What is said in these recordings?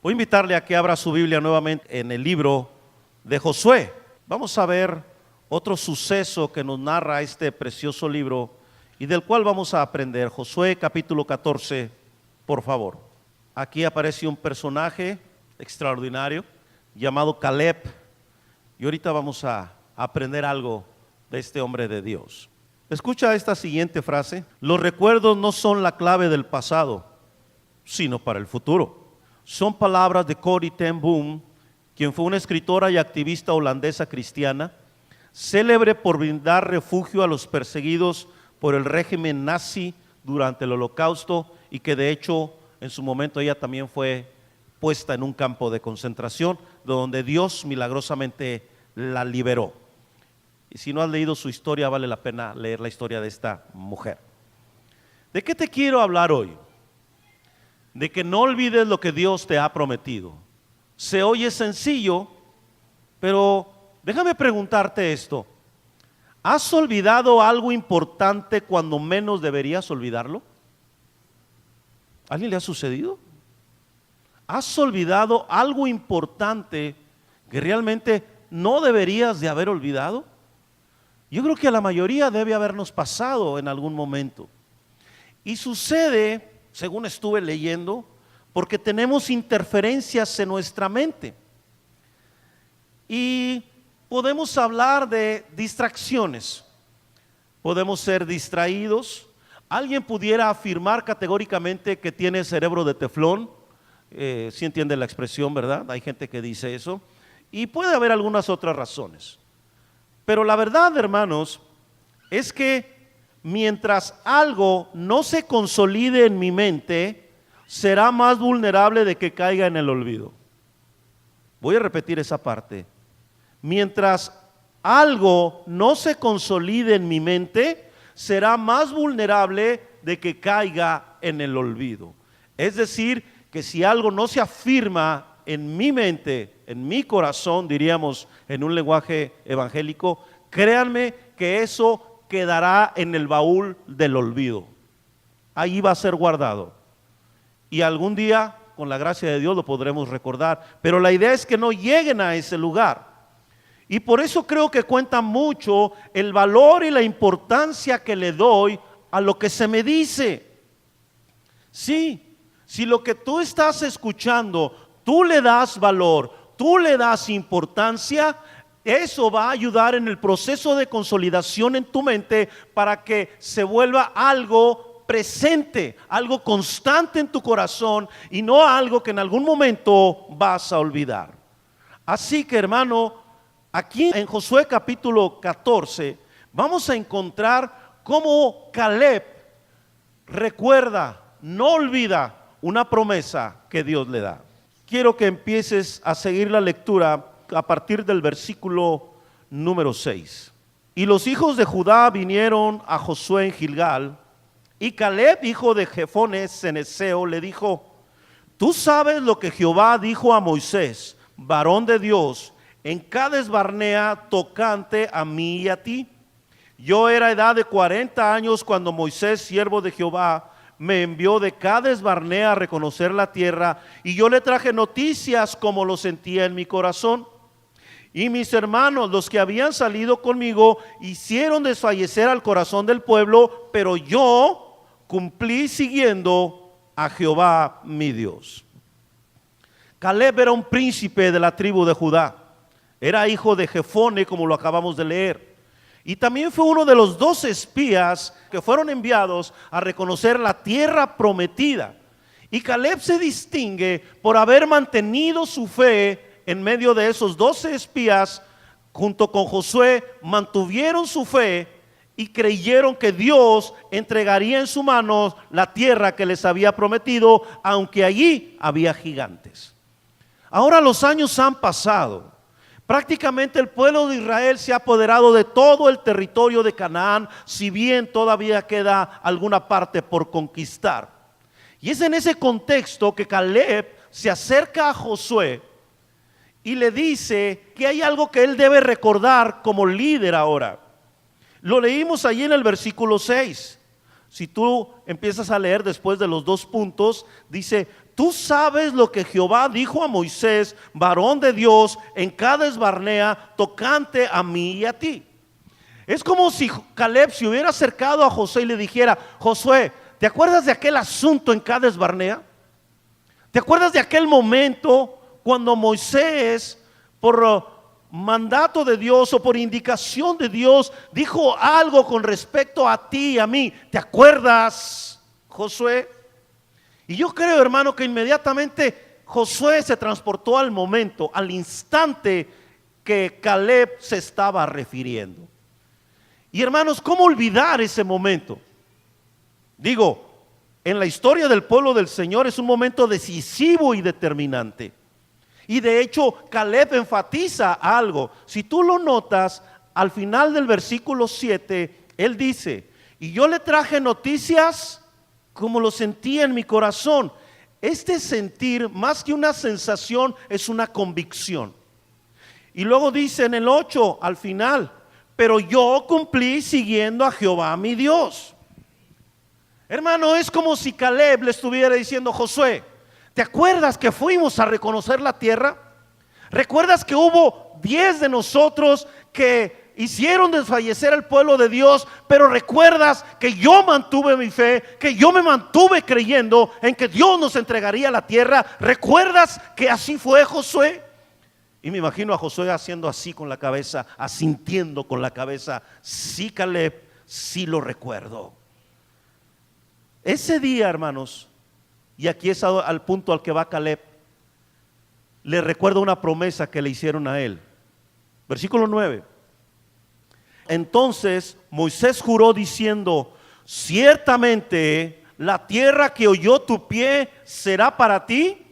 Voy a invitarle a que abra su Biblia nuevamente en el libro de Josué. Vamos a ver otro suceso que nos narra este precioso libro y del cual vamos a aprender. Josué capítulo 14, por favor. Aquí aparece un personaje extraordinario llamado Caleb y ahorita vamos a aprender algo de este hombre de Dios. Escucha esta siguiente frase: los recuerdos no son la clave del pasado, sino para el futuro. Son palabras de Corrie ten Boom, quien fue una escritora y activista holandesa cristiana, célebre por brindar refugio a los perseguidos por el régimen nazi durante el Holocausto, y que de hecho en su momento ella también fue puesta en un campo de concentración, donde Dios milagrosamente la liberó. Y si no has leído su historia, vale la pena leer la historia de esta mujer. ¿De qué te quiero hablar hoy? De que no olvides lo que Dios te ha prometido. Se oye sencillo, pero déjame preguntarte esto: ¿has olvidado algo importante cuando menos deberías olvidarlo? ¿A alguien le ha sucedido? ¿Has olvidado algo importante que realmente no deberías de haber olvidado? Yo creo que a la mayoría debe habernos pasado en algún momento. Y sucede, según estuve leyendo, porque tenemos interferencias en nuestra mente. Y podemos hablar de distracciones. Podemos ser distraídos. Alguien pudiera afirmar categóricamente que tiene cerebro de teflón. Sí entiende la expresión, ¿verdad? Hay gente que dice eso. Y puede haber algunas otras razones. Pero la verdad, hermanos, es que mientras algo no se consolide en mi mente, será más vulnerable de que caiga en el olvido. Voy a repetir esa parte. Mientras algo no se consolide en mi mente, será más vulnerable de que caiga en el olvido. Es decir, que si algo no se afirma en mi mente, en mi corazón, diríamos en un lenguaje evangélico, créanme que eso quedará en el baúl del olvido. Ahí va a ser guardado. Y algún día, con la gracia de Dios, lo podremos recordar. Pero la idea es que no lleguen a ese lugar. Y por eso creo que cuenta mucho el valor y la importancia que le doy a lo que se me dice. Sí, si lo que tú estás escuchando, tú le das valor, tú le das importancia, eso va a ayudar en el proceso de consolidación en tu mente para que se vuelva algo presente, algo constante en tu corazón y no algo que en algún momento vas a olvidar. Así que, hermano, aquí en Josué capítulo 14 vamos a encontrar cómo Caleb recuerda, no olvida una promesa que Dios le da. Quiero que empieces a seguir la lectura a partir del versículo número 6. Y los hijos de Judá vinieron a Josué en Gilgal, y Caleb, hijo de Jefone ceneseo, le dijo: tú sabes lo que Jehová dijo a Moisés, varón de Dios, en Cades Barnea, tocante a mí y a ti. Yo era edad de 40 años cuando Moisés, siervo de Jehová, me envió de Cades Barnea a reconocer la tierra, y yo le traje noticias como lo sentía en mi corazón. Y mis hermanos, los que habían salido conmigo, hicieron desfallecer al corazón del pueblo, pero yo cumplí siguiendo a Jehová mi Dios. Caleb era un príncipe de la tribu de Judá, era hijo de Jefone, como lo acabamos de leer. Y también fue uno de los 12 espías que fueron enviados a reconocer la tierra prometida. Y Caleb se distingue por haber mantenido su fe en medio de esos 12 espías. Junto con Josué mantuvieron su fe y creyeron que Dios entregaría en su mano la tierra que les había prometido, aunque allí había gigantes. Ahora los años han pasado. Prácticamente el pueblo de Israel se ha apoderado de todo el territorio de Canaán, si bien todavía queda alguna parte por conquistar. Y es en ese contexto que Caleb se acerca a Josué y le dice que hay algo que él debe recordar como líder ahora. Lo leímos allí en el versículo 6. Si tú empiezas a leer después de los 2 puntos, dice: tú sabes lo que Jehová dijo a Moisés, varón de Dios, en Cades Barnea, tocante a mí y a ti. Es como si Caleb se hubiera acercado a Josué y le dijera: Josué, ¿te acuerdas de aquel asunto en Cades Barnea? ¿Te acuerdas de aquel momento cuando Moisés, por mandato de Dios o por indicación de Dios, dijo algo con respecto a ti y a mí? ¿Te acuerdas, Josué? Y yo creo, hermano, que inmediatamente Josué se transportó al momento, al instante que Caleb se estaba refiriendo. Y hermanos, ¿cómo olvidar ese momento? Digo, en la historia del pueblo del Señor es un momento decisivo y determinante. Y de hecho, Caleb enfatiza algo. Si tú lo notas, al final del versículo 7, él dice: y yo le traje noticias como lo sentía en mi corazón. Este sentir, más que una sensación, es una convicción. Y luego dice en el 8, al final: pero yo cumplí siguiendo a Jehová mi Dios. Hermano, es como si Caleb le estuviera diciendo: Josué, ¿te acuerdas que fuimos a reconocer la tierra? ¿Recuerdas que hubo 10 de nosotros que hicieron desfallecer al pueblo de Dios? Pero recuerdas que yo mantuve mi fe, que yo me mantuve creyendo en que Dios nos entregaría la tierra. ¿Recuerdas que así fue, Josué? Y me imagino a Josué haciendo así con la cabeza, asintiendo con la cabeza: sí, Caleb, sí lo recuerdo. Ese día, hermanos, y aquí es al punto al que va Caleb, le recuerda una promesa que le hicieron a él. Versículo 9. Entonces Moisés juró diciendo: ciertamente la tierra que oyó tu pie será para ti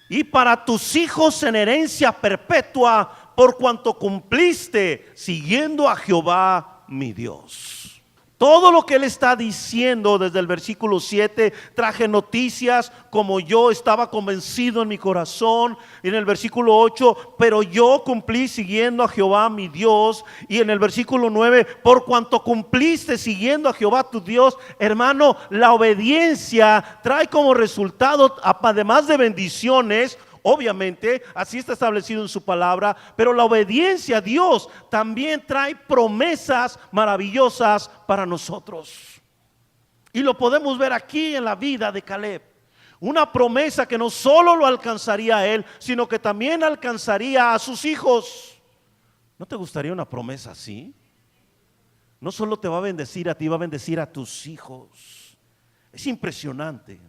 y para tus hijos en herencia perpetua, por cuanto cumpliste siguiendo a Jehová mi Dios. Todo lo que él está diciendo desde el versículo 7, traje noticias como yo estaba convencido en mi corazón. Y en el versículo 8, pero yo cumplí siguiendo a Jehová mi Dios. Y en el versículo 9, por cuanto cumpliste siguiendo a Jehová tu Dios. Hermano, la obediencia trae como resultado, además de bendiciones, obviamente, así está establecido en su palabra, pero la obediencia a Dios también trae promesas maravillosas para nosotros. Y lo podemos ver aquí en la vida de Caleb. Una promesa que no solo lo alcanzaría a él, sino que también alcanzaría a sus hijos. ¿No te gustaría una promesa así? No solo te va a bendecir a ti, va a bendecir a tus hijos. Es impresionante.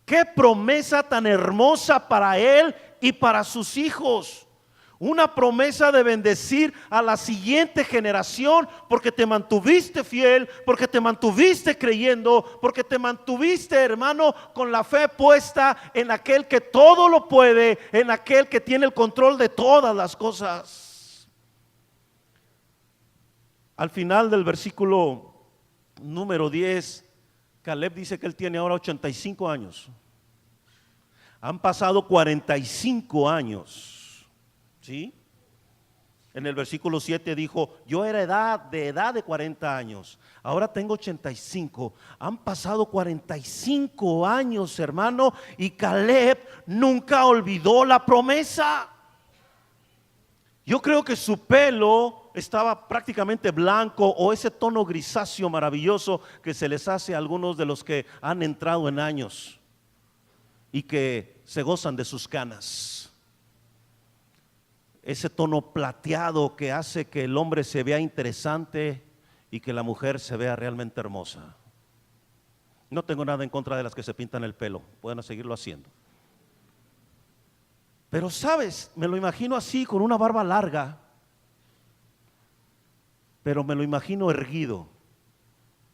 Qué promesa tan hermosa para él y para sus hijos. Una promesa de bendecir a la siguiente generación, porque te mantuviste fiel, porque te mantuviste creyendo, porque te mantuviste, hermano, con la fe puesta en aquel que todo lo puede, en aquel que tiene el control de todas las cosas. Al final del versículo número 10, Caleb dice que él tiene ahora 85 años. Han pasado 45 años, ¿sí? En el versículo 7 dijo: yo era de edad de 40 años, ahora tengo 85. Han pasado 45 años, hermano, y Caleb nunca olvidó la promesa. Yo creo que su pelo estaba prácticamente blanco, o ese tono grisáceo maravilloso que se les hace a algunos de los que han entrado en años y que se gozan de sus canas. Ese tono plateado que hace que el hombre se vea interesante y que la mujer se vea realmente hermosa. No tengo nada en contra de las que se pintan el pelo, pueden seguirlo haciendo. Pero sabes, me lo imagino así, con una barba larga, pero me lo imagino erguido,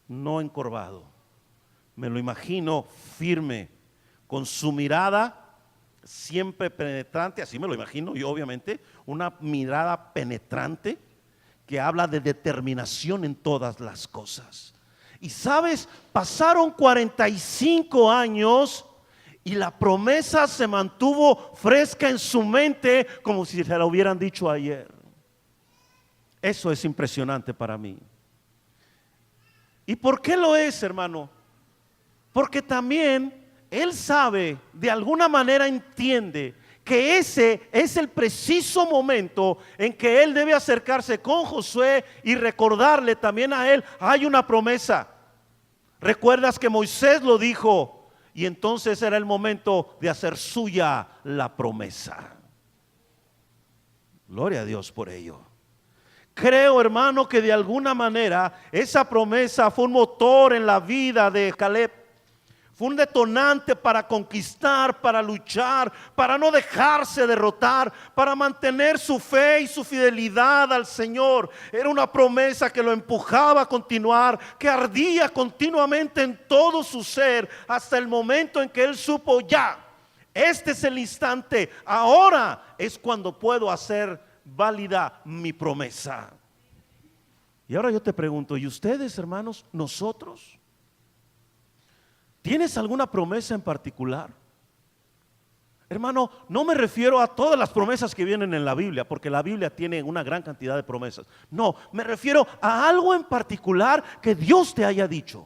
no encorvado. Me lo imagino firme, con su mirada siempre penetrante, así me lo imagino yo, obviamente, una mirada penetrante que habla de determinación en todas las cosas. Y sabes, pasaron 45 años y la promesa se mantuvo fresca en su mente como si se la hubieran dicho ayer. Eso es impresionante para mí. ¿Y por qué lo es, hermano? Porque también él sabe, de alguna manera entiende que ese es el preciso momento en que él debe acercarse con Josué y recordarle también a él, hay una promesa. Recuerdas que Moisés lo dijo y entonces era el momento de hacer suya la promesa. Gloria a Dios por ello. Creo, hermano, que de alguna manera esa promesa fue un motor en la vida de Caleb. Fue un detonante para conquistar, para luchar, para no dejarse derrotar, para mantener su fe y su fidelidad al Señor. Era una promesa que lo empujaba a continuar, que ardía continuamente en todo su ser, hasta el momento en que él supo, ya, este es el instante, ahora es cuando puedo hacer válida mi promesa. Y ahora yo te pregunto, ¿y ustedes, hermanos, nosotros? ¿Tienes alguna promesa en particular? Hermano, no me refiero a todas las promesas que vienen en la Biblia, porque la Biblia tiene una gran cantidad de promesas. No, me refiero a algo en particular que Dios te haya dicho.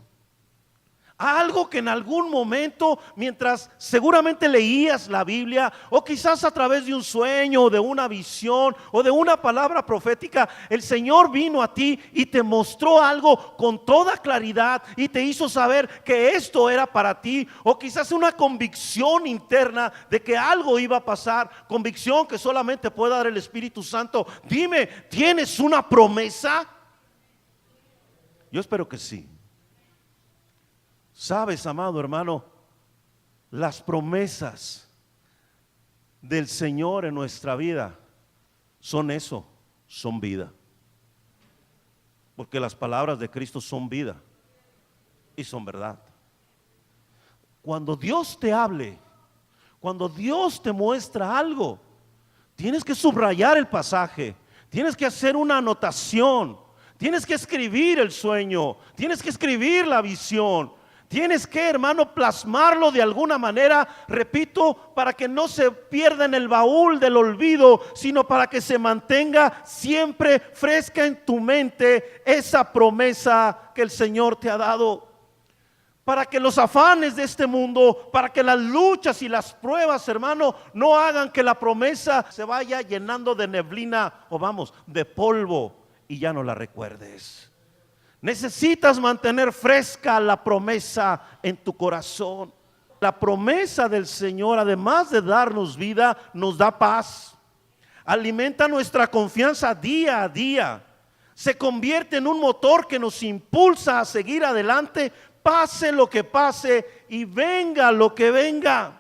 Algo que en algún momento, mientras seguramente leías la Biblia, o quizás a través de un sueño, o de una visión, o de una palabra profética, el Señor vino a ti y te mostró algo con toda claridad y te hizo saber que esto era para ti, o quizás una convicción interna de que algo iba a pasar, convicción que solamente puede dar el Espíritu Santo. Dime, ¿tienes una promesa? Yo espero que sí. Sabes, amado hermano, las promesas del Señor en nuestra vida son eso, son vida. Porque las palabras de Cristo son vida y son verdad. Cuando Dios te hable, cuando Dios te muestra algo, tienes que subrayar el pasaje, tienes que hacer una anotación, tienes que escribir el sueño, tienes que escribir la visión. Tienes que, hermano, plasmarlo de alguna manera, repito, para que no se pierda en el baúl del olvido, sino para que se mantenga siempre fresca en tu mente esa promesa que el Señor te ha dado. Para que los afanes de este mundo, para que las luchas y las pruebas, hermano, no hagan que la promesa se vaya llenando de neblina o de polvo y ya no la recuerdes. Necesitas mantener fresca la promesa en tu corazón. La promesa del Señor, además de darnos vida, nos da paz. Alimenta nuestra confianza día a día. Se convierte en un motor que nos impulsa a seguir adelante, pase lo que pase y venga lo que venga.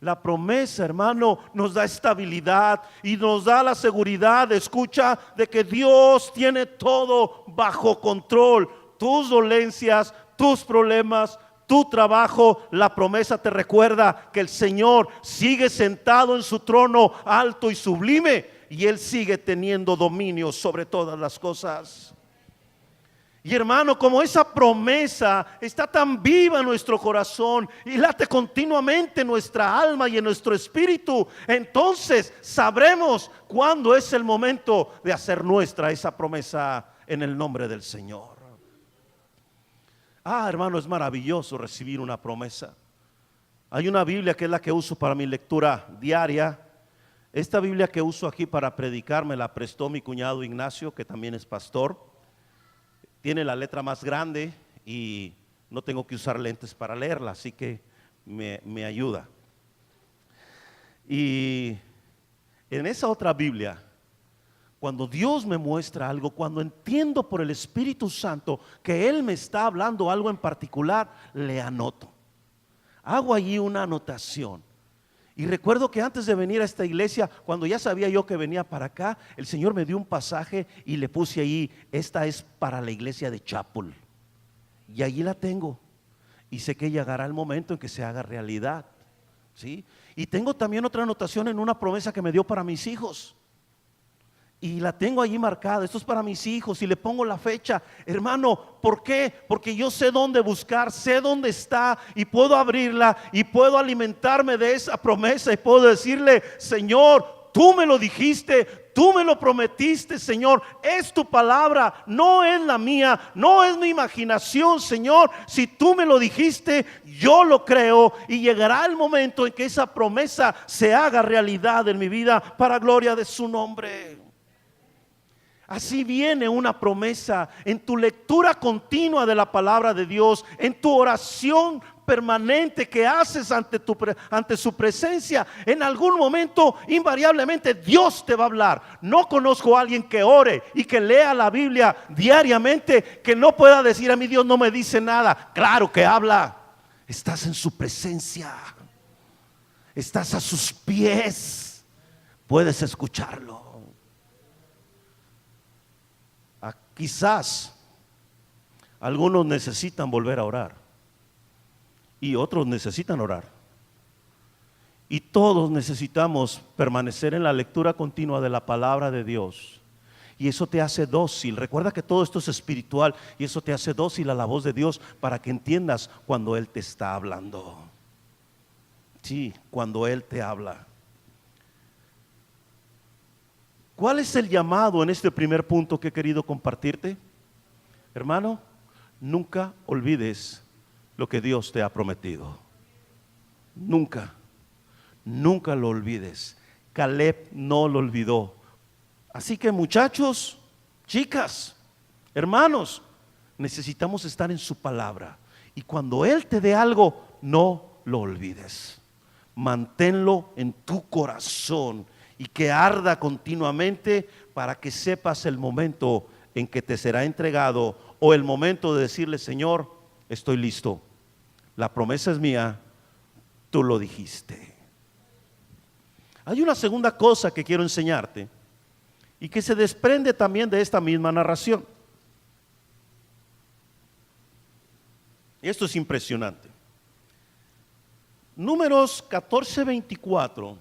La promesa, hermano, nos da estabilidad y nos da la seguridad, escucha, de que Dios tiene todo bajo control. Tus dolencias, tus problemas, tu trabajo. La promesa te recuerda que el Señor sigue sentado en su trono alto y sublime y Él sigue teniendo dominio sobre todas las cosas. Y hermano, como esa promesa está tan viva en nuestro corazón y late continuamente en nuestra alma y en nuestro espíritu, entonces sabremos cuándo es el momento de hacer nuestra esa promesa en el nombre del Señor. Hermano, es maravilloso recibir una promesa. Hay una Biblia que es la que uso para mi lectura diaria. Esta Biblia que uso aquí para predicar me la prestó mi cuñado Ignacio, que también es pastor. Tiene la letra más grande y no tengo que usar lentes para leerla, así que me ayuda. Y en esa otra Biblia, cuando Dios me muestra algo, cuando entiendo por el Espíritu Santo que Él me está hablando algo en particular, le anoto. Hago allí una anotación. Y recuerdo que antes de venir a esta iglesia, cuando ya sabía yo que venía para acá, el Señor me dio un pasaje y le puse ahí, esta es para la iglesia de Chapel. Y allí la tengo. Y sé que llegará el momento en que se haga realidad. ¿Sí? Y tengo también otra anotación en una promesa que me dio para mis hijos. Y la tengo allí marcada, esto es para mis hijos, y le pongo la fecha. Hermano, ¿por qué? Porque yo sé dónde buscar, sé dónde está y puedo abrirla y puedo alimentarme de esa promesa y puedo decirle, Señor, tú me lo dijiste, tú me lo prometiste, Señor, es tu palabra, no es la mía, no es mi imaginación, Señor. Si tú me lo dijiste, yo lo creo, y llegará el momento en que esa promesa se haga realidad en mi vida para gloria de su nombre. Así viene una promesa en tu lectura continua de la palabra de Dios, en tu oración permanente que haces ante su presencia. En algún momento invariablemente Dios te va a hablar. No conozco a alguien que ore y que lea la Biblia diariamente que no pueda decir: a mí Dios no me dice nada. Claro que habla. Estás en su presencia, estás a sus pies, puedes escucharlo. Quizás algunos necesitan volver a orar y otros necesitan orar, y todos necesitamos permanecer en la lectura continua de la palabra de Dios, y eso te hace dócil. Recuerda que todo esto es espiritual, y eso te hace dócil a la voz de Dios para que entiendas cuando Él te está hablando. Sí, cuando Él te habla. ¿Cuál es el llamado en este primer punto que he querido compartirte? Hermano, nunca olvides lo que Dios te ha prometido. Nunca lo olvides. Caleb no lo olvidó. Así que, muchachos, chicas, hermanos, necesitamos estar en su palabra, y cuando Él te dé algo, no lo olvides. Manténlo en tu corazón y que arda continuamente, para que sepas el momento en que te será entregado, o el momento de decirle: Señor, estoy listo, la promesa es mía, tú lo dijiste. Hay una segunda cosa que quiero enseñarte, y que se desprende también de esta misma narración. Esto es impresionante. Números 14:24.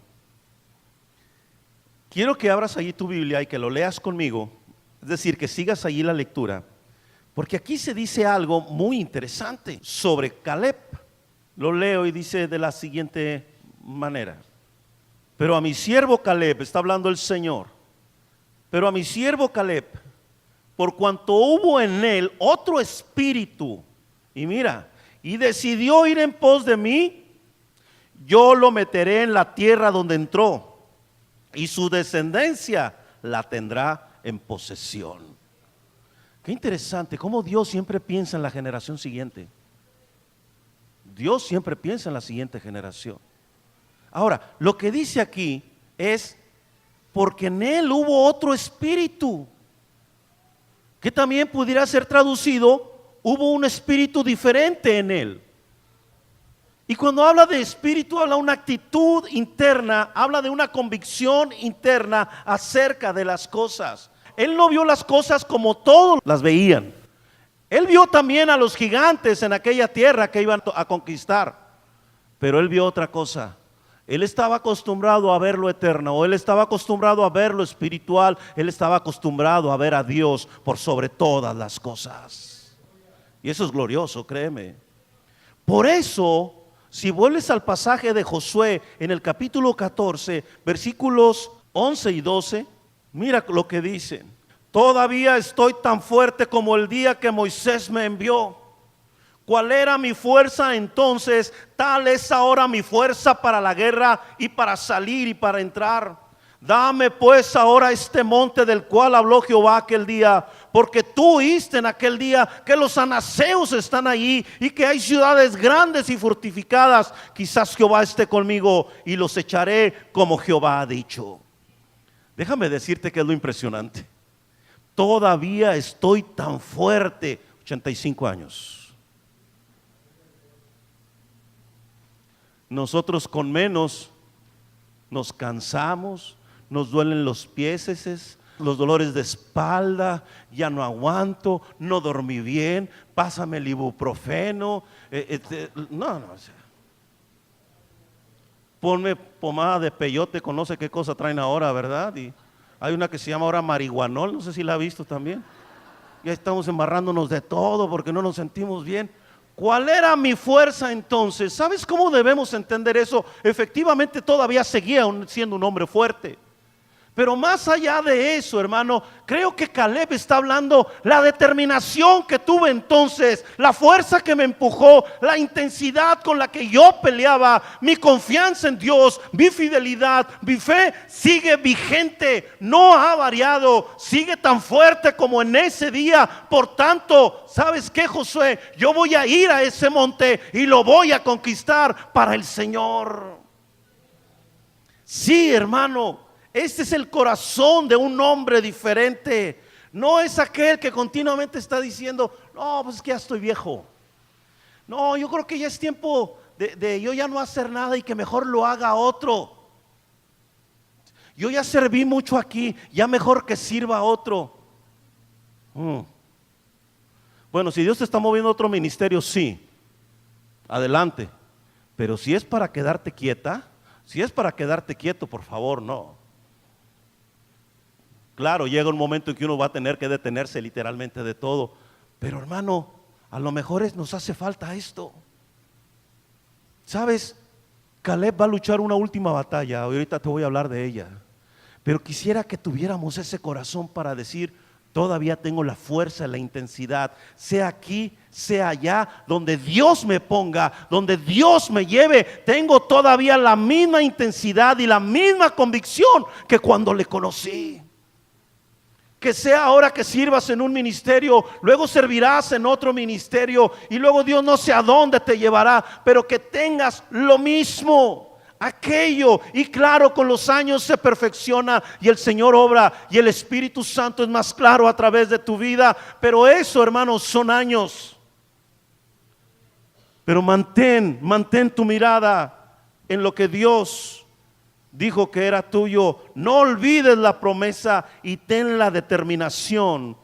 Quiero que abras allí tu Biblia y que lo leas conmigo, es decir, que sigas allí la lectura, porque aquí se dice algo muy interesante sobre Caleb. Lo leo y dice de la siguiente manera: pero a mi siervo Caleb, está hablando el Señor, pero a mi siervo Caleb, por cuanto hubo en él otro espíritu, y mira, y decidió ir en pos de mí, yo lo meteré en la tierra donde entró, y su descendencia la tendrá en posesión. Qué interesante cómo Dios siempre piensa en la generación siguiente. Dios siempre piensa en la siguiente generación. Ahora, lo que dice aquí es: porque en él hubo otro espíritu, que también pudiera ser traducido: hubo un espíritu diferente en él. Y cuando habla de espíritu, habla de una actitud interna, habla de una convicción interna acerca de las cosas. Él no vio las cosas como todos las veían. Él vio también a los gigantes en aquella tierra que iban a conquistar, pero él vio otra cosa. Él estaba acostumbrado a ver lo eterno, o él estaba acostumbrado a ver lo espiritual, él estaba acostumbrado a ver a Dios por sobre todas las cosas. Y eso es glorioso, créeme. Por eso, si vuelves al pasaje de Josué en el capítulo 14, versículos 11 y 12, mira lo que dicen: todavía estoy tan fuerte como el día que Moisés me envió. ¿Cuál era mi fuerza entonces? Tal es ahora mi fuerza para la guerra y para salir y para entrar. Dame pues ahora este monte del cual habló Jehová aquel día, porque tú oíste en aquel día que los anaseos están allí y que hay ciudades grandes y fortificadas. Quizás Jehová esté conmigo y los echaré como Jehová ha dicho. Déjame decirte que es lo impresionante. Todavía estoy tan fuerte, 85 años. Nosotros con menos nos cansamos, nos duelen los pies, los dolores de espalda, ya no aguanto, no dormí bien, pásame el ibuprofeno, no, o sea, ponme pomada de peyote, con no sé qué cosa traen ahora, ¿verdad? Y hay una que se llama ahora marihuanol, no sé si la ha visto también. Ya estamos embarrándonos de todo porque no nos sentimos bien. ¿Cuál era mi fuerza entonces? ¿Sabes cómo debemos entender eso? Efectivamente todavía seguía siendo un hombre fuerte. Pero más allá de eso, hermano, creo que Caleb está hablando la determinación que tuve entonces, la fuerza que me empujó, la intensidad con la que yo peleaba, mi confianza en Dios, mi fidelidad, mi fe sigue vigente, no ha variado, sigue tan fuerte como en ese día. Por tanto, ¿sabes qué, Josué? Yo voy a ir a ese monte y lo voy a conquistar para el Señor. Sí, hermano. Este es el corazón de un hombre diferente. No es aquel que continuamente está diciendo: no, pues es que ya estoy viejo. No, yo creo que ya es tiempo de yo ya no hacer nada y que mejor lo haga otro. Yo ya serví mucho aquí, ya mejor que sirva a otro. Bueno, si Dios te está moviendo a otro ministerio, sí, adelante. Pero si es para quedarte quieta, si es para quedarte quieto, por favor, no. Claro, llega un momento en que uno va a tener que detenerse literalmente de todo. Pero hermano, a lo mejor nos hace falta esto. ¿Sabes? Caleb va a luchar una última batalla. Ahorita te voy a hablar de ella. Pero quisiera que tuviéramos ese corazón para decir: todavía tengo la fuerza, la intensidad, sea aquí, sea allá, donde Dios me ponga, donde Dios me lleve, tengo todavía la misma intensidad y la misma convicción que cuando le conocí. Que sea ahora que sirvas en un ministerio, luego servirás en otro ministerio y luego Dios no sé a dónde te llevará, pero que tengas lo mismo, aquello. Y claro, con los años se perfecciona y el Señor obra y el Espíritu Santo es más claro a través de tu vida. Pero eso, hermanos, son años. Pero mantén tu mirada en lo que Dios dijo que era tuyo. No olvides la promesa y ten la determinación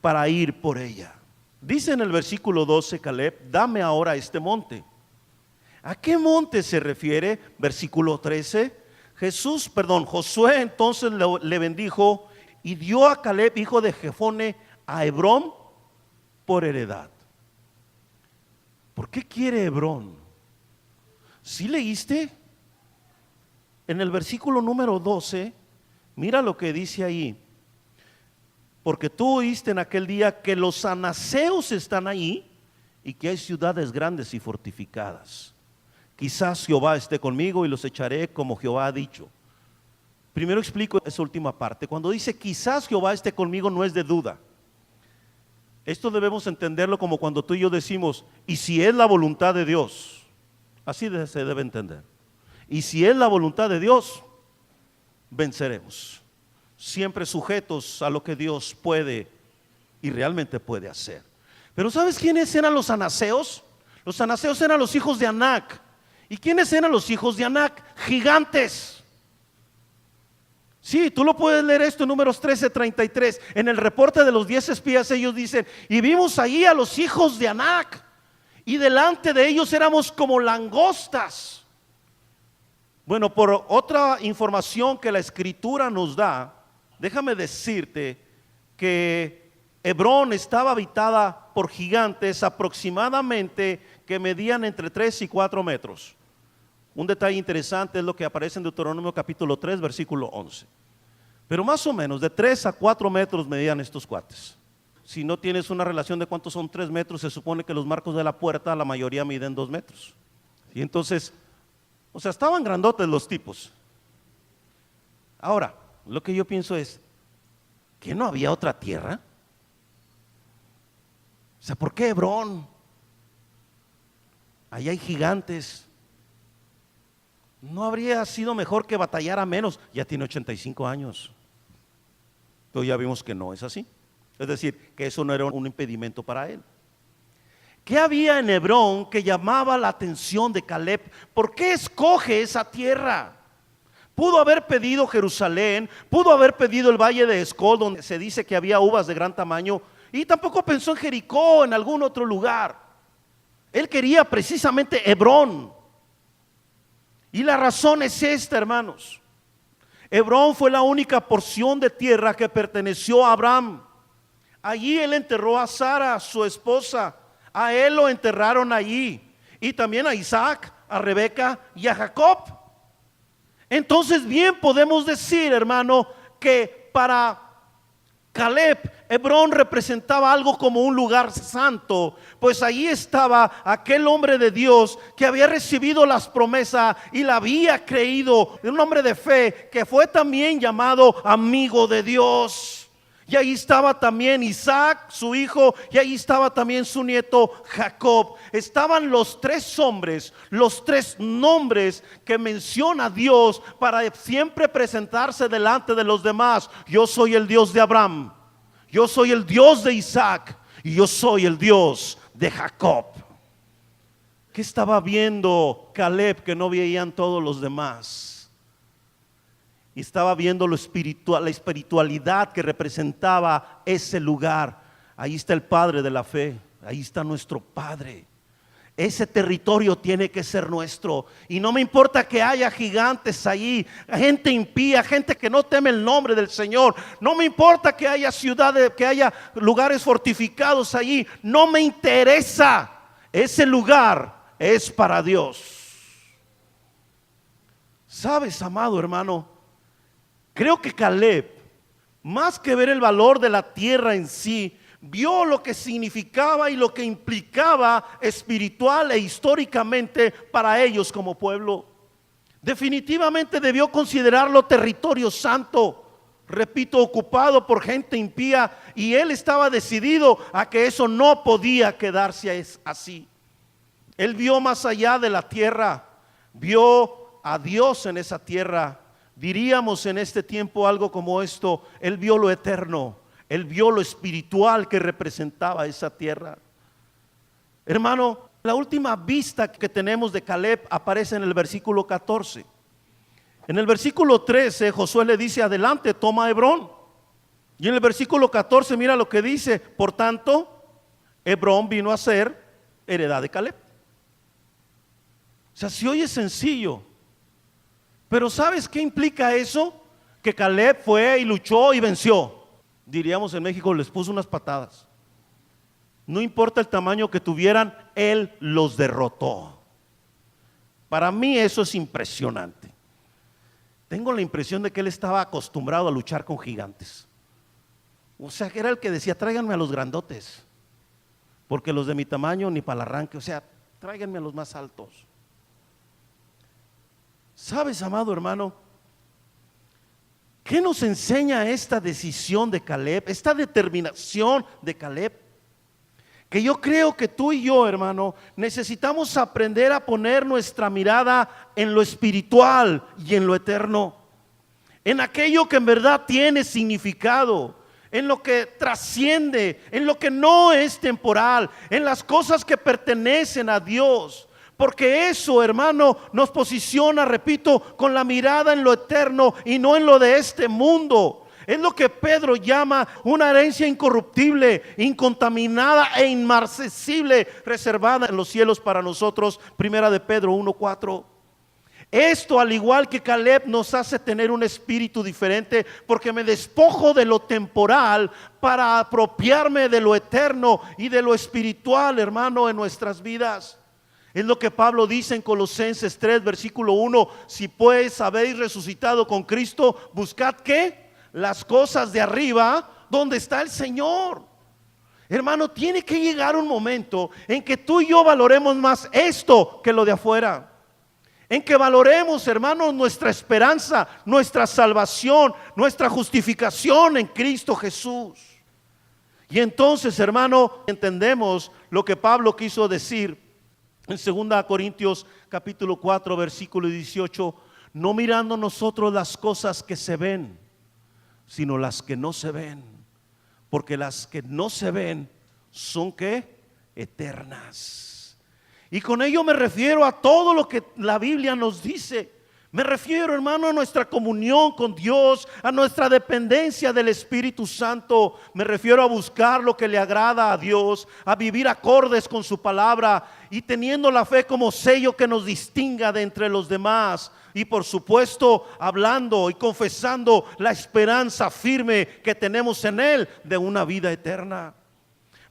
para ir por ella. Dice en el versículo 12 Caleb: dame ahora este monte. ¿A qué monte se refiere? Versículo 13. Josué entonces le bendijo y dio a Caleb, hijo de Jefone, a Hebrón por heredad. ¿Por qué quiere Hebrón? ¿Sí leíste? En el versículo número 12, mira lo que dice ahí: porque tú oíste en aquel día que los anaseos están ahí y que hay ciudades grandes y fortificadas. Quizás Jehová esté conmigo y los echaré como Jehová ha dicho. Primero explico esa última parte. Cuando dice quizás Jehová esté conmigo, no es de duda. Esto debemos entenderlo como cuando tú y yo decimos: y si es la voluntad de Dios. Así se debe entender. Y si es la voluntad de Dios, venceremos. Siempre sujetos a lo que Dios puede y realmente puede hacer. Pero ¿sabes quiénes eran los anaseos? Los anaseos eran los hijos de Anac. ¿Y quiénes eran los hijos de Anac? Gigantes. Sí, tú lo puedes leer esto en Números 13:33. En el reporte de los 10 espías ellos dicen: y vimos ahí a los hijos de Anac, y delante de ellos éramos como langostas. Bueno, por otra información que la Escritura nos da, déjame decirte que Hebrón estaba habitada por gigantes aproximadamente que medían entre 3 y 4 metros. Un detalle interesante es lo que aparece en Deuteronomio capítulo 3, versículo 11. Pero más o menos de 3 a 4 metros medían estos cuates. Si no tienes una relación de cuántos son 3 metros, se supone que los marcos de la puerta la mayoría miden 2 metros. Y entonces, o sea, estaban grandotes los tipos. Ahora, lo que yo pienso es: ¿que no había otra tierra? O sea, ¿por qué Hebrón? Allá hay gigantes. ¿No habría sido mejor que batallara menos? Ya tiene 85 años. Entonces ya vimos que no es así. Es decir, que eso no era un impedimento para él. ¿Qué había en Hebrón que llamaba la atención de Caleb? ¿Por qué escoge esa tierra? Pudo haber pedido Jerusalén, pudo haber pedido el valle de Escol, donde se dice que había uvas de gran tamaño, y tampoco pensó en Jericó, en algún otro lugar. Él quería precisamente Hebrón. Y la razón es esta, hermanos. Hebrón fue la única porción de tierra que perteneció a Abraham. Allí él enterró a Sara, su esposa. A él lo enterraron allí. Y también a Isaac, a Rebeca y a Jacob. Entonces bien podemos decir, hermano, que porque para Caleb, Hebrón representaba algo como un lugar santo, pues allí estaba aquel hombre de Dios que había recibido las promesas y la había creído, un hombre de fe que fue también llamado amigo de Dios. Y ahí estaba también Isaac, su hijo, y ahí estaba también su nieto Jacob. Estaban los tres hombres, los tres nombres que menciona Dios para siempre presentarse delante de los demás. Yo soy el Dios de Abraham, yo soy el Dios de Isaac y yo soy el Dios de Jacob. ¿Qué estaba viendo Caleb que no veían todos los demás? Y estaba viendo lo espiritual, la espiritualidad que representaba ese lugar. Ahí está el Padre de la fe, ahí está nuestro Padre. Ese territorio tiene que ser nuestro. Y no me importa que haya gigantes ahí, gente impía, gente que no teme el nombre del Señor. No me importa que haya ciudades, que haya lugares fortificados allí. No me interesa. Ese lugar es para Dios. ¿Sabes, amado hermano? Creo que Caleb, más que ver el valor de la tierra en sí, vio lo que significaba y lo que implicaba espiritual e históricamente para ellos como pueblo. Definitivamente debió considerarlo territorio santo, repito, ocupado por gente impía, y él estaba decidido a que eso no podía quedarse así. Él vio más allá de la tierra, vio a Dios en esa tierra. Diríamos en este tiempo algo como esto: él vio lo eterno, él vio lo espiritual que representaba esa tierra. Hermano, la última vista que tenemos de Caleb aparece en el versículo 14. En el versículo 13 Josué le dice: adelante, toma Hebrón. Y en el versículo 14 mira lo que dice: por tanto, Hebrón vino a ser heredad de Caleb. O sea, si oye sencillo, pero ¿sabes qué implica eso? Que Caleb fue y luchó y venció. Diríamos en México, les puso unas patadas. No importa el tamaño que tuvieran, él los derrotó. Para mí eso es impresionante. Tengo la impresión de que él estaba acostumbrado a luchar con gigantes. O sea, que era el que decía: tráiganme a los grandotes, porque los de mi tamaño ni para el arranque. O sea, tráiganme a los más altos. ¿Sabes, amado hermano? ¿Qué nos enseña esta decisión de Caleb, esta determinación de Caleb? Que yo creo que tú y yo, hermano, necesitamos aprender a poner nuestra mirada en lo espiritual y en lo eterno, en aquello que en verdad tiene significado, en lo que trasciende, en lo que no es temporal, en las cosas que pertenecen a Dios. Porque eso, hermano, nos posiciona, repito, con la mirada en lo eterno y no en lo de este mundo. Es lo que Pedro llama una herencia incorruptible, incontaminada e inmarcesible, reservada en los cielos para nosotros. Primera de Pedro 1:4. Esto, al igual que Caleb, nos hace tener un espíritu diferente, porque me despojo de lo temporal para apropiarme de lo eterno y de lo espiritual, hermano, en nuestras vidas. Es lo que Pablo dice en Colosenses 3, versículo 1: si pues habéis resucitado con Cristo, buscad ¿qué? Las cosas de arriba, donde está el Señor. Hermano, tiene que llegar un momento en que tú y yo valoremos más esto que lo de afuera. En que valoremos, hermano, nuestra esperanza, nuestra salvación, nuestra justificación en Cristo Jesús. Y entonces, hermano, entendemos lo que Pablo quiso decir en 2 Corintios capítulo 4 versículo 18: no mirando nosotros las cosas que se ven, sino las que no se ven, porque las que no se ven son ¿qué? Eternas. Y con ello me refiero a todo lo que la Biblia nos dice. Me refiero, hermano, a nuestra comunión con Dios, a nuestra dependencia del Espíritu Santo. Me refiero a buscar lo que le agrada a Dios, a vivir acordes con su palabra y teniendo la fe como sello que nos distinga de entre los demás. Y por supuesto, hablando y confesando la esperanza firme que tenemos en Él de una vida eterna.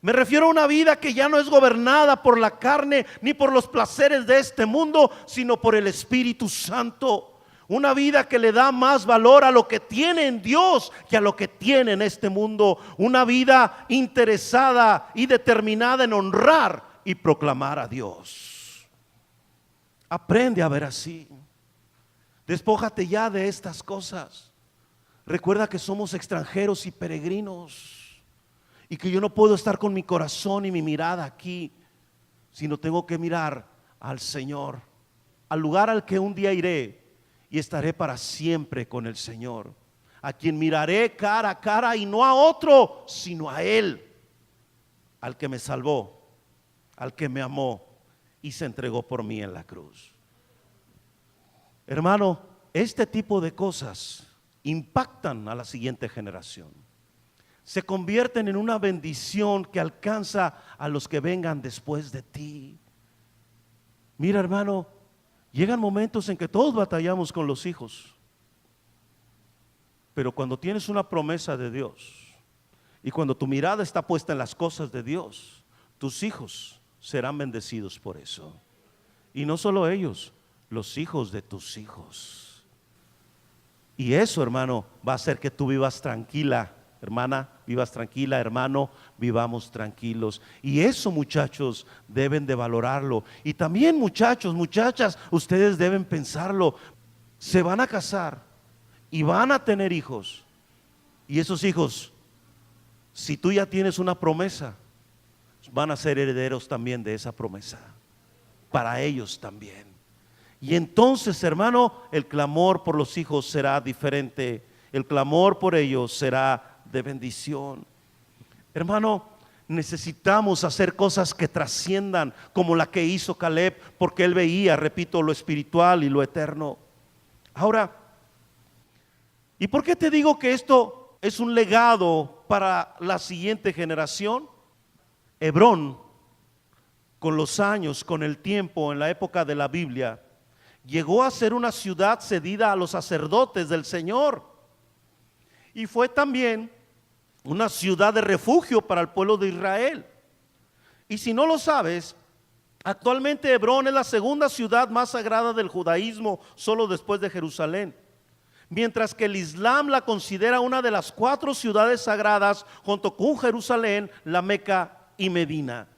Me refiero a una vida que ya no es gobernada por la carne ni por los placeres de este mundo, sino por el Espíritu Santo. Una vida que le da más valor a lo que tiene en Dios que a lo que tiene en este mundo. Una vida interesada y determinada en honrar y proclamar a Dios. Aprende a ver así. Despójate ya de estas cosas. Recuerda que somos extranjeros y peregrinos, y que yo no puedo estar con mi corazón y mi mirada aquí, sino tengo que mirar al Señor, al lugar al que un día iré y estaré para siempre con el Señor, a quien miraré cara a cara, y no a otro, sino a Él, al que me salvó, al que me amó y se entregó por mí en la cruz. Hermano, este tipo de cosas impactan a la siguiente generación. Se convierten en una bendición que alcanza a los que vengan después de ti. Mira, hermano, llegan momentos en que todos batallamos con los hijos, pero cuando tienes una promesa de Dios y cuando tu mirada está puesta en las cosas de Dios, tus hijos serán bendecidos por eso. Y no solo ellos, los hijos de tus hijos. Y eso, hermano, va a hacer que tú vivas tranquila, hermana, vivas tranquila, hermano, vivamos tranquilos. Y eso, muchachos, deben de valorarlo. Y también, muchachos, muchachas, ustedes deben pensarlo. Se van a casar y van a tener hijos. Y esos hijos, si tú ya tienes una promesa, van a ser herederos también de esa promesa. Para ellos también. Y entonces, hermano, el clamor por los hijos será diferente. El clamor por ellos será de bendición. Hermano, necesitamos hacer cosas que trasciendan, como la que hizo Caleb, porque él veía, repito, lo espiritual y lo eterno. Ahora, ¿y por qué te digo que esto es un legado para la siguiente generación? Hebrón, con los años, con el tiempo, en la época de la Biblia, llegó a ser una ciudad cedida a los sacerdotes del Señor, y fue también una ciudad de refugio para el pueblo de Israel. Y si no lo sabes, actualmente Hebrón es la segunda ciudad más sagrada del judaísmo, solo después de Jerusalén, mientras que el Islam la considera una de las 4 ciudades sagradas, junto con Jerusalén, la Meca y Medina.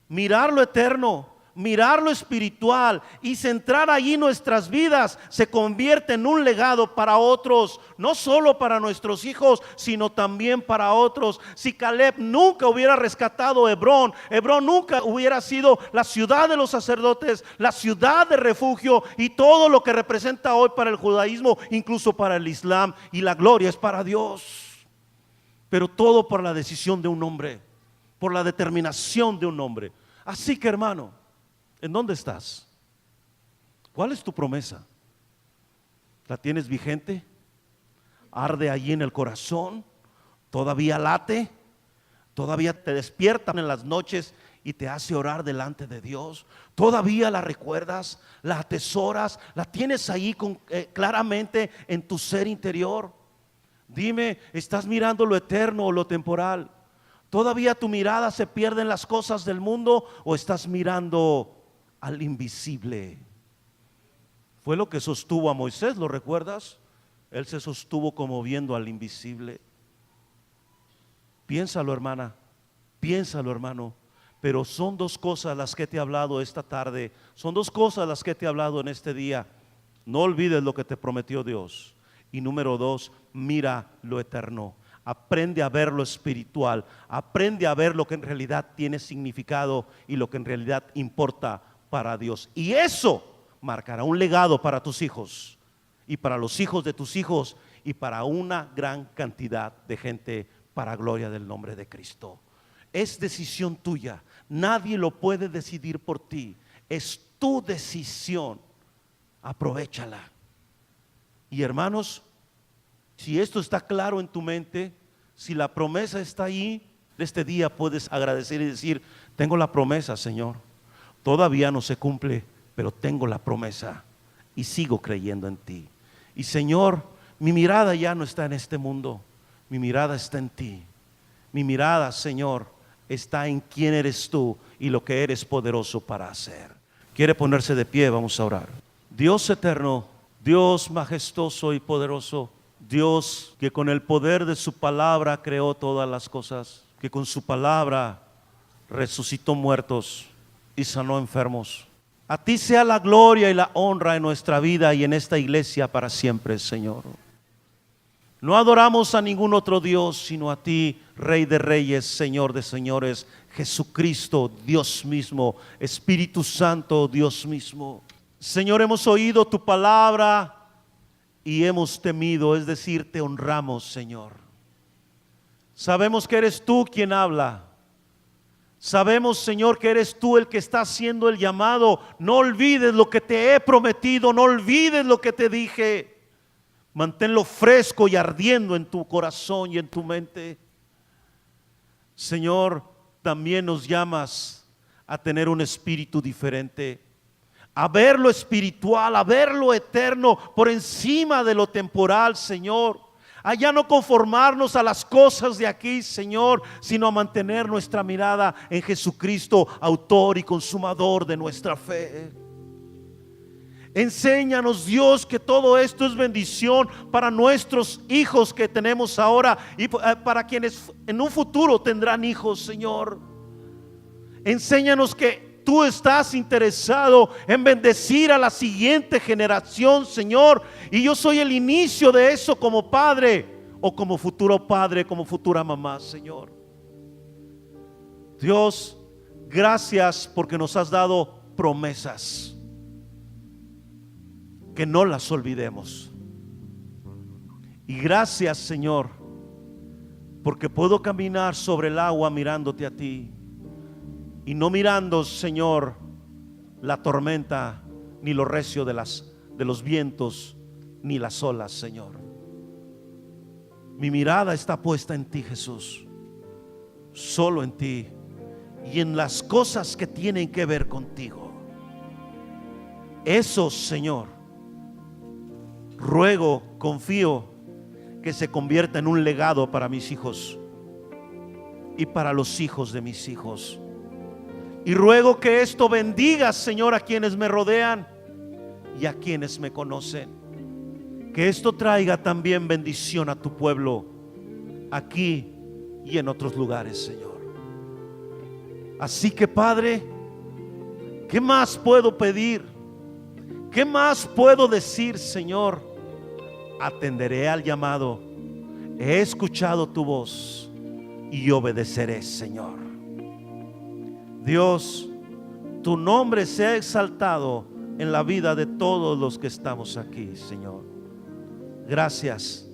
Mirar lo eterno, mirar lo espiritual y centrar allí nuestras vidas se convierte en un legado para otros, no solo para nuestros hijos, sino también para otros. Si Caleb nunca hubiera rescatado Hebrón, Hebrón nunca hubiera sido la ciudad de los sacerdotes, la ciudad de refugio y todo lo que representa hoy para el judaísmo, incluso para el Islam, y la gloria es para Dios. Pero todo por la decisión de un hombre, por la determinación de un hombre. Así que, hermano, ¿en dónde estás? ¿Cuál es tu promesa? ¿La tienes vigente? ¿Arde allí en el corazón? ¿Todavía late? ¿Todavía te despiertan en las noches y te hace orar delante de Dios? ¿Todavía la recuerdas? ¿La atesoras? ¿La tienes ahí claramente en tu ser interior? Dime, ¿estás mirando lo eterno o lo temporal? ¿Todavía tu mirada se pierde en las cosas del mundo o estás mirando al invisible? Fue lo que sostuvo a Moisés, ¿lo recuerdas? Él se sostuvo como viendo al invisible. Piénsalo, hermana, piénsalo, hermano. Pero son 2 cosas las que te he hablado esta tarde. Son 2 cosas las que te he hablado en este día. No olvides lo que te prometió Dios. Y número 2, mira lo eterno. Aprende a ver lo espiritual. Aprende a ver lo que en realidad tiene significado y lo que en realidad importa para Dios. Y eso marcará un legado para tus hijos y para los hijos de tus hijos y para una gran cantidad de gente, para gloria del nombre de Cristo. Es decisión tuya. Nadie lo puede decidir por ti. Es tu decisión. Aprovéchala. Y hermanos, si esto está claro en tu mente, si la promesa está ahí, este día puedes agradecer y decir: tengo la promesa, Señor. Todavía no se cumple, pero tengo la promesa y sigo creyendo en ti. Y Señor, mi mirada ya no está en este mundo, mi mirada está en ti. Mi mirada, Señor, está en quién eres tú y lo que eres poderoso para hacer. Quiere ponerse de pie, vamos a orar. Dios eterno, Dios majestuoso y poderoso, Dios que con el poder de su palabra creó todas las cosas, que con su palabra resucitó muertos y sanó enfermos. A ti sea la gloria y la honra en nuestra vida y en esta iglesia para siempre, Señor. No adoramos a ningún otro Dios sino a ti, Rey de Reyes, Señor de Señores, Jesucristo, Dios mismo, Espíritu Santo, Dios mismo. Señor, hemos oído tu palabra y hemos temido, es decir, te honramos, Señor. Sabemos que eres tú quien habla. Sabemos, Señor, que eres tú el que está haciendo el llamado. No olvides lo que te he prometido, no olvides lo que te dije. Manténlo fresco y ardiendo en tu corazón y en tu mente. Señor, también nos llamas a tener un espíritu diferente, a ver lo espiritual, a ver lo eterno por encima de lo temporal, Señor. A ya no conformarnos a las cosas de aquí, Señor, sino a mantener nuestra mirada en Jesucristo, autor y consumador de nuestra fe. Enséñanos, Dios, que todo esto es bendición para nuestros hijos que tenemos ahora y para quienes en un futuro tendrán hijos, Señor. Enséñanos que tú estás interesado en bendecir a la siguiente generación, Señor, y yo soy el inicio de eso como padre o como futuro padre, como futura mamá, Señor. Dios, gracias porque nos has dado promesas, que no las olvidemos. Y gracias, Señor, porque puedo caminar sobre el agua mirándote a ti y no mirando, Señor, la tormenta ni lo recio de los vientos ni las olas, Señor. Mi mirada está puesta en ti, Jesús, solo en ti y en las cosas que tienen que ver contigo. Eso, Señor, ruego, confío que se convierta en un legado para mis hijos y para los hijos de mis hijos. Y ruego que esto bendiga, Señor, a quienes me rodean y a quienes me conocen. Que esto traiga también bendición a tu pueblo aquí y en otros lugares, Señor. Así que, Padre, ¿qué más puedo pedir? ¿Qué más puedo decir, Señor? Atenderé al llamado. He escuchado tu voz y obedeceré, Señor. Dios, tu nombre sea exaltado en la vida de todos los que estamos aquí, Señor. Gracias,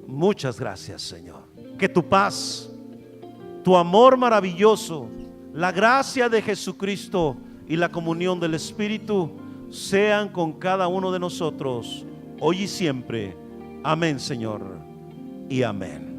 muchas gracias, Señor. Que tu paz, tu amor maravilloso, la gracia de Jesucristo y la comunión del Espíritu sean con cada uno de nosotros, hoy y siempre. Amén, Señor, y amén.